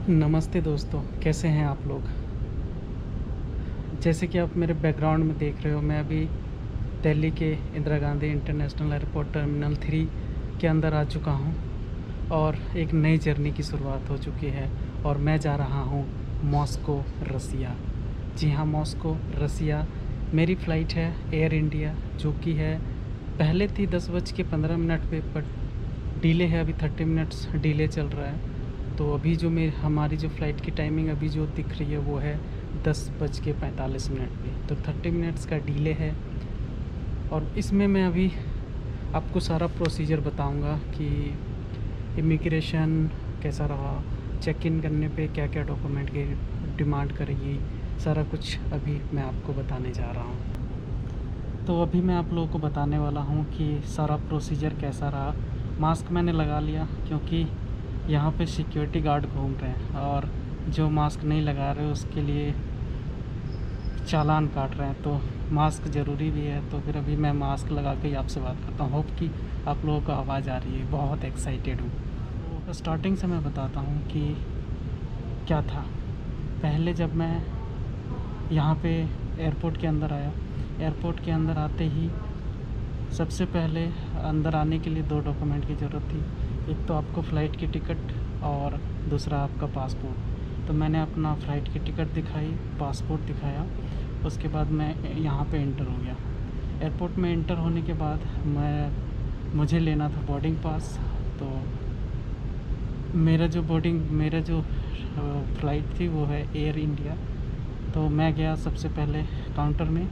नमस्ते दोस्तों, कैसे हैं आप लोग। जैसे कि आप मेरे बैकग्राउंड में देख रहे हो, मैं अभी दिल्ली के Indira Gandhi international airport terminal 3 के अंदर आ चुका हूं और एक नई जर्नी की शुरुआत हो चुकी है और मैं जा रहा हूं मॉस्को, रसिया। जी हाँ, मॉस्को, रसिया। मेरी फ़्लाइट है एयर इंडिया, जो कि है पहले थी 10:15 पे, बट डिले है, अभी 30 मिनट्स डिले चल रहा है। तो अभी जो हमारी जो फ़्लाइट की टाइमिंग अभी जो दिख रही है वो है 10:45 पे, तो 30 मिनट्स का डिले है। और इसमें मैं अभी आपको सारा प्रोसीजर बताऊंगा कि इमिग्रेशन कैसा रहा, चेक इन करने पे क्या क्या डॉक्यूमेंट की डिमांड करेगी, सारा कुछ अभी मैं आपको बताने जा रहा हूँ। तो अभी मैं आप लोगों को बताने वाला हूँ कि सारा प्रोसीजर कैसा रहा। मास्क मैंने लगा लिया क्योंकि यहाँ पे सिक्योरिटी गार्ड घूम रहे हैं और जो मास्क नहीं लगा रहे उसके लिए चालान काट रहे हैं, तो मास्क ज़रूरी भी है। तो फिर अभी मैं मास्क लगा के ही आपसे बात करता हूँ। होप कि आप लोगों को आवाज़ आ रही है। बहुत एक्साइटेड हूँ। तो स्टार्टिंग से मैं बताता हूँ कि क्या था। पहले जब मैं यहाँ पे एयरपोर्ट के अंदर आया, एयरपोर्ट के अंदर आते ही सबसे पहले अंदर आने के लिए 2 डॉक्यूमेंट की ज़रूरत थी। एक तो आपको फ़्लाइट की टिकट और दूसरा आपका पासपोर्ट। तो मैंने अपना फ़्लाइट की टिकट दिखाई, पासपोर्ट दिखाया, उसके बाद मैं यहाँ पे एंटर हो गया। एयरपोर्ट में एंटर होने के बाद मुझे लेना था बोर्डिंग पास। तो मेरा जो फ़्लाइट थी वो है एयर इंडिया। तो मैं गया सबसे पहले काउंटर में,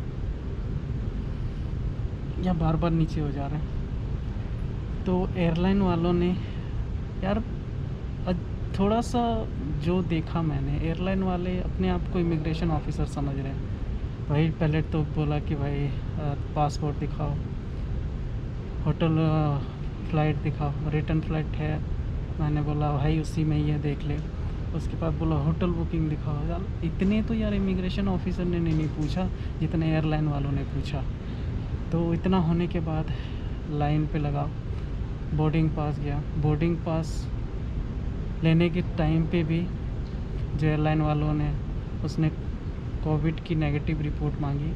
या बार बार नीचे हो जा रहे हैं। तो एयरलाइन वालों ने यार थोड़ा सा जो देखा मैंने, एयरलाइन वाले अपने आप को इमिग्रेशन ऑफिसर समझ रहे हैं। भाई पहले तो बोला कि भाई पासपोर्ट दिखाओ, होटल फ़्लाइट दिखाओ, रिटर्न फ़्लाइट है। मैंने बोला भाई उसी में ही है, देख ले। उसके बाद बोला होटल बुकिंग दिखाओ। यार इतने तो यार इमिग्रेशन ऑफिसर ने नहीं पूछा जितने एयरलाइन वालों ने पूछा। तो इतना होने के बाद लाइन पे लगा, बोर्डिंग पास गया। बोर्डिंग पास लेने के टाइम पे भी जो एयरलाइन वालों ने, उसने कोविड की नेगेटिव रिपोर्ट मांगी।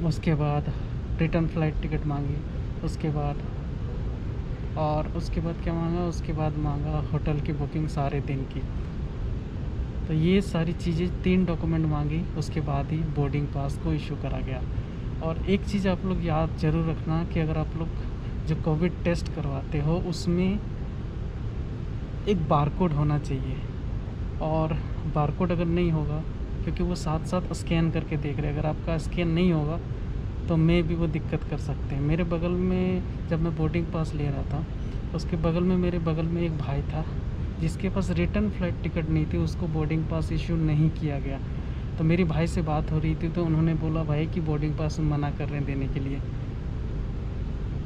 उसके बाद रिटर्न फ़्लाइट टिकट मांगी। उसके बाद क्या मांगा, उसके बाद मांगा होटल की बुकिंग सारे दिन की। तो ये सारी चीज़ें 3 डॉक्यूमेंट मांगी, उसके बाद ही बोर्डिंग पास को इशू करा गया। और एक चीज़ आप लोग याद ज़रूर रखना कि अगर आप लोग जो कोविड टेस्ट करवाते हो उसमें एक बारकोड होना चाहिए, और बारकोड अगर नहीं होगा, क्योंकि वो साथ साथ स्कैन करके देख रहे हैं, अगर आपका स्कैन नहीं होगा तो मैं भी वो दिक्कत कर सकते हैं। मेरे बगल में जब मैं बोर्डिंग पास ले रहा था, उसके बगल में मेरे बगल में एक भाई था जिसके पास रिटर्न फ़्लाइट टिकट नहीं थी, उसको बोर्डिंग पास इशू नहीं किया गया। तो मेरी भाई से बात हो रही थी, तो उन्होंने बोला भाई कि बोर्डिंग पास मना कर रहे हैं देने के लिए।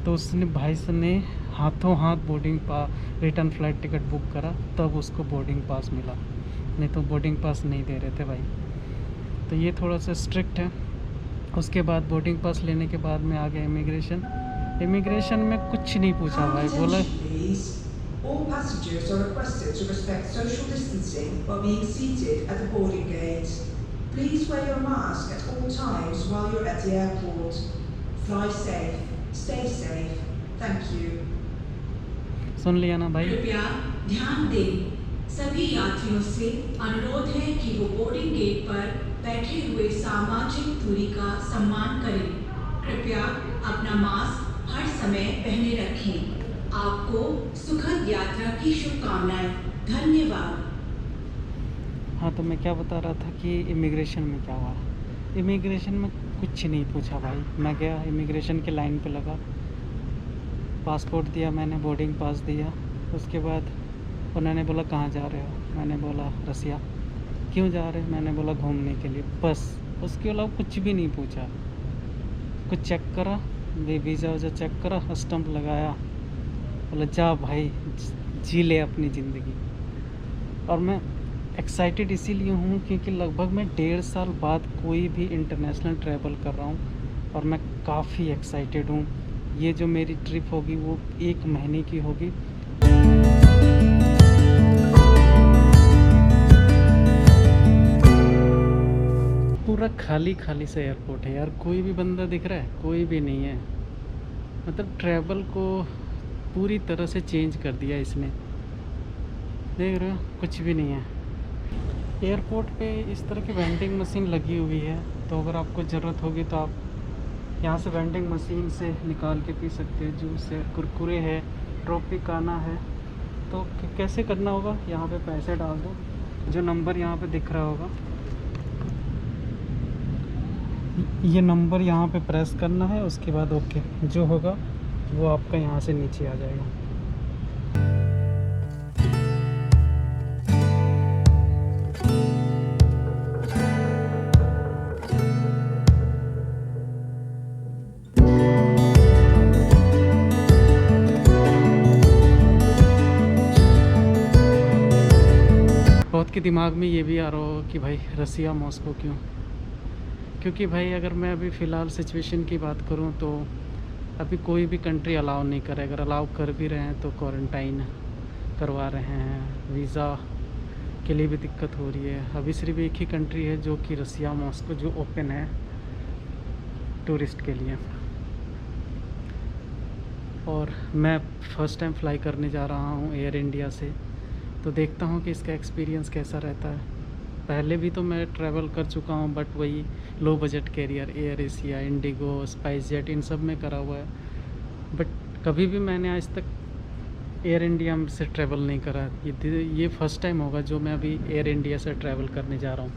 तो उसने भाई से ने हाथों हाथ रिटर्न फ़्लाइट टिकट बुक करा, तब उसको बोर्डिंग पास मिला, नहीं तो बोर्डिंग पास नहीं दे रहे थे भाई। तो ये थोड़ा सा स्ट्रिक्ट है। उसके बाद बोर्डिंग पास लेने के बाद मैं आ गया इमिग्रेशन में कुछ नहीं पूछा भाई, बोला All passengers are requested to respect social distancing while being seated at the boarding gate. Please wear your mask at all times while you're at the airport. Fly safe. Stay safe. Thank you. सुन लिया ना भाई। कृपया ध्यान दें, सभी यात्रियों से अनुरोध है कि वो बोर्डिंग गेट पर बैठे हुए सामाजिक दूरी का सम्मान करें। कृपया अपना मास्क हर समय पहने रखें। आपको सुखद यात्रा की शुभकामनाएं। धन्यवाद। हाँ, तो मैं क्या बता रहा था कि इमिग्रेशन में क्या हुआ। इमिग्रेशन में कुछ नहीं पूछा भाई। मैं गया इमिग्रेशन के लाइन पे लगा, पासपोर्ट दिया मैंने, बोर्डिंग पास दिया। उसके बाद उन्होंने बोला कहाँ जा रहे हो, मैंने बोला रसिया। क्यों जा रहे हैं, मैंने बोला घूमने के लिए, बस। उसके अलावा कुछ भी नहीं पूछा। कुछ चेक करा, वीज़ा चेक करा, स्टम्प लगाया, बोला जा भाई जी ले अपनी ज़िंदगी। और मैं एक्साइटेड इसीलिए हूँ क्योंकि लगभग मैं 1.5 साल बाद कोई भी इंटरनेशनल ट्रैवल कर रहा हूँ और मैं काफ़ी एक्साइटेड हूँ। ये जो मेरी ट्रिप होगी वो 1 महीने की होगी। पूरा खाली खाली सा एयरपोर्ट है यार, कोई भी बंदा दिख रहा है? कोई भी नहीं है। मतलब ट्रैवल को पूरी तरह से चेंज कर दिया इसने, देख रहे हो? कुछ भी नहीं है। एयरपोर्ट पे इस तरह की वेंडिंग मशीन लगी हुई है, तो अगर आपको ज़रूरत होगी तो आप यहाँ से वेंडिंग मशीन से निकाल के पी सकते हैं। जूस है, कुरकुरे है, ट्रॉपिकाना है। तो कैसे करना होगा, यहाँ पे पैसे डाल दो, जो नंबर यहाँ पे दिख रहा होगा, ये नंबर यहाँ पे प्रेस करना है। उसके बाद ओके जो होगा वो आपका यहाँ से नीचे आ जाएगा। बहुत के दिमाग में ये भी आ रहा हो कि भाई रसिया मॉस्को क्यों? क्योंकि भाई अगर मैं अभी फ़िलहाल सिचुएशन की बात करूं तो अभी कोई भी कंट्री अलाउ नहीं करे। अगर अलाउ कर भी रहे हैं तो क्वारंटाइन करवा रहे हैं, वीज़ा के लिए भी दिक्कत हो रही है। अभी सिर्फ एक ही कंट्री है जो कि रसिया मॉस्को जो ओपन है टूरिस्ट के लिए। और मैं फ़र्स्ट टाइम फ्लाई करने जा रहा हूँ एयर इंडिया से, तो देखता हूँ कि इसका एक्सपीरियंस कैसा रहता है। पहले भी तो मैं ट्रैवल कर चुका हूँ, बट वही low budget carrier, AirAsia, IndiGo, SpiceJet, इन सब में करा हुआ है। बट कभी भी मैंने आज तक एयर इंडिया से ट्रैवल नहीं करा। ये फ़र्स्ट टाइम होगा जो मैं अभी एयर इंडिया से ट्रैवल करने जा रहा हूँ।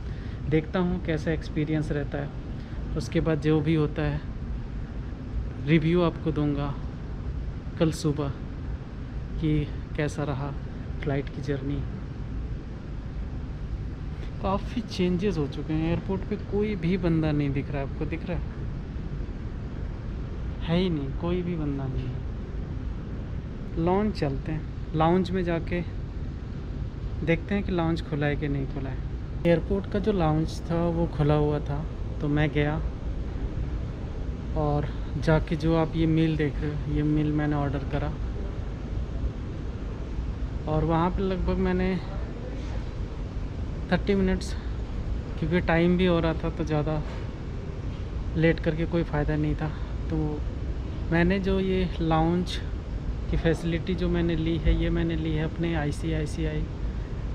देखता हूँ कैसा एक्सपीरियंस रहता है, उसके बाद जो भी होता है रिव्यू आपको दूंगा कल सुबह कि कैसा रहा फ़्लाइट की जर्नी। काफ़ी चेंजेस हो चुके हैं एयरपोर्ट पे, कोई भी बंदा नहीं दिख रहा है। आपको दिख रहा है ही नहीं, कोई भी बंदा नहीं है। लॉन्च चलते हैं, लाउंज में जाके देखते हैं कि लाउंज खुला है कि नहीं खुला है। एयरपोर्ट का जो लाउंज था वो खुला हुआ था, तो मैं गया और जाके जो आप ये मील देख रहे हो, ये मील मैंने ऑर्डर करा। और वहाँ पे लगभग मैंने 30 मिनट्स, क्योंकि टाइम भी हो रहा था तो ज़्यादा लेट करके कोई फ़ायदा नहीं था। तो मैंने जो ये लाउंज की फैसिलिटी जो मैंने ली है, ये मैंने ली है अपने ICICI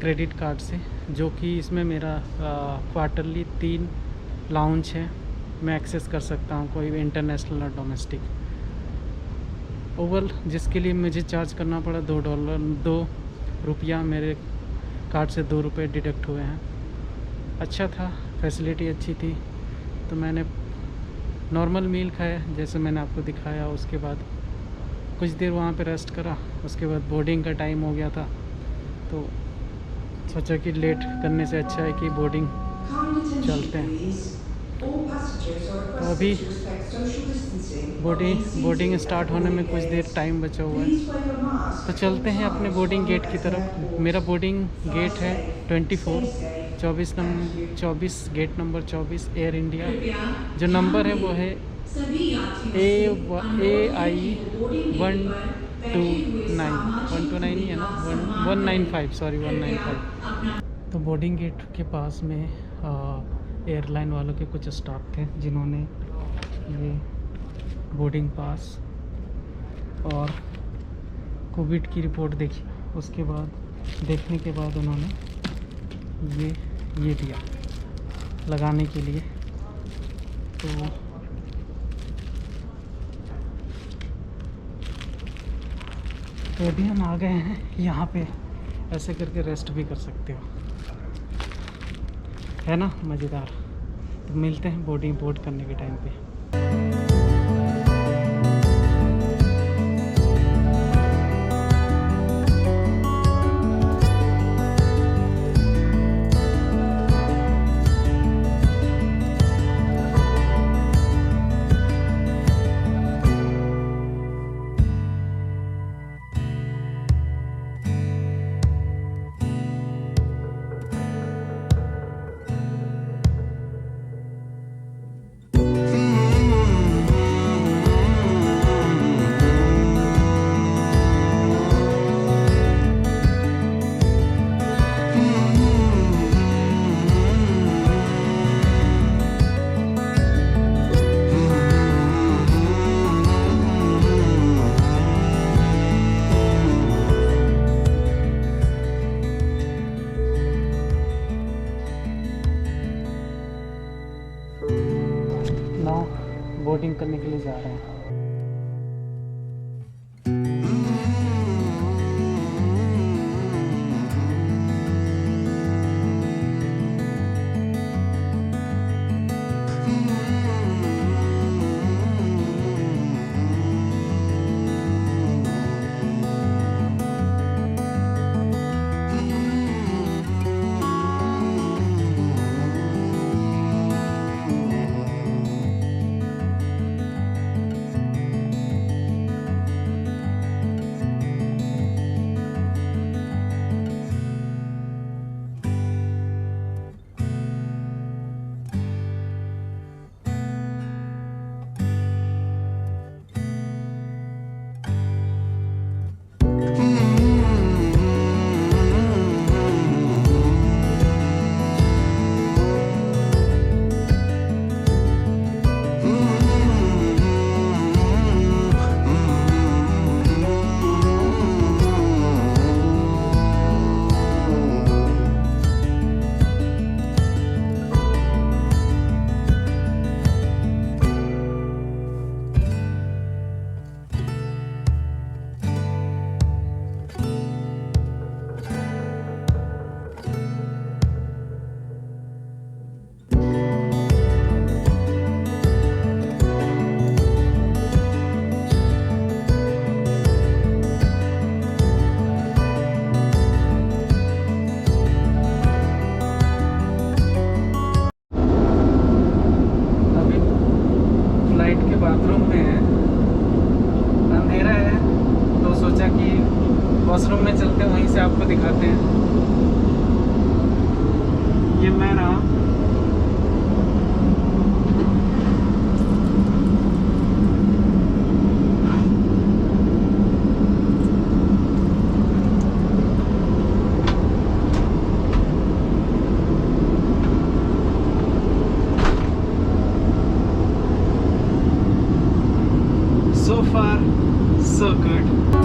क्रेडिट कार्ड से, जो कि इसमें मेरा क्वार्टरली 3 लाउंज है, मैं एक्सेस कर सकता हूँ, कोई भी इंटरनेशनल और डोमेस्टिक। ओवरऑल जिसके लिए मुझे चार्ज करना पड़ा $2 रुपया, मेरे कार्ड से $2 डिडक्ट हुए हैं। अच्छा था, फैसिलिटी अच्छी थी। तो मैंने नॉर्मल मील खाया जैसे मैंने आपको दिखाया। उसके बाद कुछ देर वहाँ पे रेस्ट करा, उसके बाद बोर्डिंग का टाइम हो गया था, तो सोचा कि लेट करने से अच्छा है कि बोर्डिंग चलते हैं। तो अभी बोर्डिंग स्टार्ट होने में कुछ देर टाइम बचा हुआ है, तो चलते हैं अपने बोर्डिंग गेट की तरफ। मेरा बोर्डिंग गेट है 24 गेट नंबर 24 एयर इंडिया। जो नंबर है वो है AI 129 ही है ना, 195, सॉरी 195। तो बोर्डिंग गेट के पास में एयरलाइन वालों के कुछ स्टाफ थे जिन्होंने ये बोर्डिंग पास और कोविड की रिपोर्ट देखी। उसके बाद देखने के बाद उन्होंने ये दिया लगाने के लिए। तो अभी हम आ गए हैं यहाँ पे, ऐसे करके रेस्ट भी कर सकते हो, है ना मज़ेदार। तो मिलते हैं बोर्डिंग बोर्ड करने के टाइम पे। बंद करने के लिए जा रहे हैं। बाथरूम में है, अंधेरा है, तो सोचा कि वॉशरूम में चलते हैं, वहीं से आपको दिखाते हैं। ये मैं रहा। So far, so good.